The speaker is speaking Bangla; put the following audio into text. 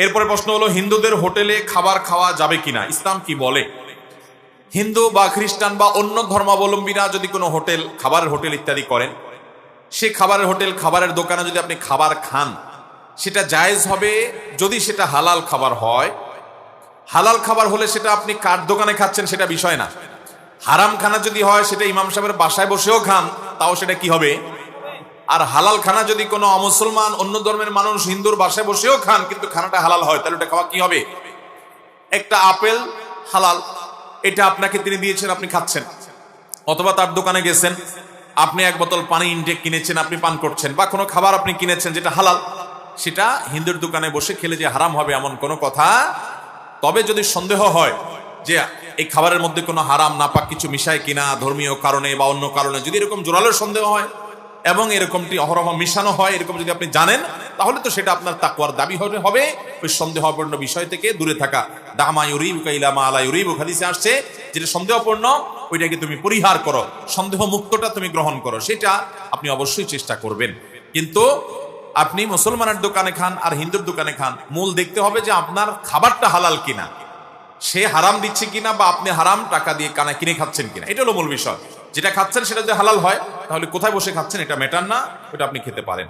এরপরে প্রশ্ন হলো, হিন্দুদের হোটেলে খাবার খাওয়া যাবে কিনা, ইসলাম কি বলে? হিন্দু বা খ্রিস্টান বা অন্য ধর্মাবলম্বীরা যদি কোনো হোটেল, খাবারের হোটেল ইত্যাদি করেন, সে খাবারের হোটেল, খাবারের দোকানে যদি আপনি খাবার খান, সেটা জায়েজ হবে যদি সেটা হালাল খাবার হয়। হালাল খাবার হলে সেটা আপনি কার দোকানে খাচ্ছেন সেটা বিষয় না। হারাম খানা যদি হয়, সেটা ইমাম সাহেবের বাসায় বসেও খান, তাও সেটা কি হবে? আর হালাল খানা যদি কোনো অমুসলমান, অন্য ধর্মের মানুষ হিন্দুর বাসায় বসেও খান, কিন্তু খানাটা হালাল হয়, তাহলে ওটা খাওয়া কি হবে? একটা আপেল হালাল, এটা আপনাকে তিনি দিয়েছেন, আপনি খাচ্ছেন। অথবা তার দোকানে গেছেন, আপনি এক বোতল পানি ইনটেক কিনেছেন, আপনি পান করছেন। বা কোনো খাবার আপনি কিনেছেন যেটা হালাল, সেটা হিন্দুর দোকানে বসে খেলে যে হারাম হবে এমন কোনো কথা। তবে যদি সন্দেহ হয় যে এই খাবারের মধ্যে কোনো হারাম নাপাক কিছু মিশায় কিনা, ধর্মীয় কারণে বা অন্য কারণে, যদি এরকম জোরালো সন্দেহ হয় এবং এরকমটি অহরহ মিশানো হয়, এরকম যদি আপনি জানেন, তাহলে তো সেটা আপনার তাকওয়ার দাবি হবে ওই সন্দেহপূর্ণ বিষয় থেকে দূরে থাকা। দামা ইউরিবুকা ইলা মা লা ইউরিবুকা, হাদিসে আসছে, যেটা সন্দেহপূর্ণ ওইটাকে তুমি পরিহার করো, সন্দেহ মুক্তটা তুমি গ্রহণ করো, সেটা আপনি অবশ্যই চেষ্টা করবেন। কিন্তু আপনি মুসলমানের দোকানে খান আর হিন্দুর দোকানে খান, মূল দেখতে হবে যে আপনার খাবারটা হালাল কিনা, সে হারাম দিচ্ছে কিনা, বা আপনি হারাম টাকা দিয়ে কানা কিনে খাচ্ছেন কিনা, এটা হলো মূল বিষয়। যেটা খাচ্ছেন সেটা যদি হালাল হয়, তাহলে কোথায় বসে খাচ্ছেন এটা ম্যাটার না, ওটা আপনি খেতে পারেন।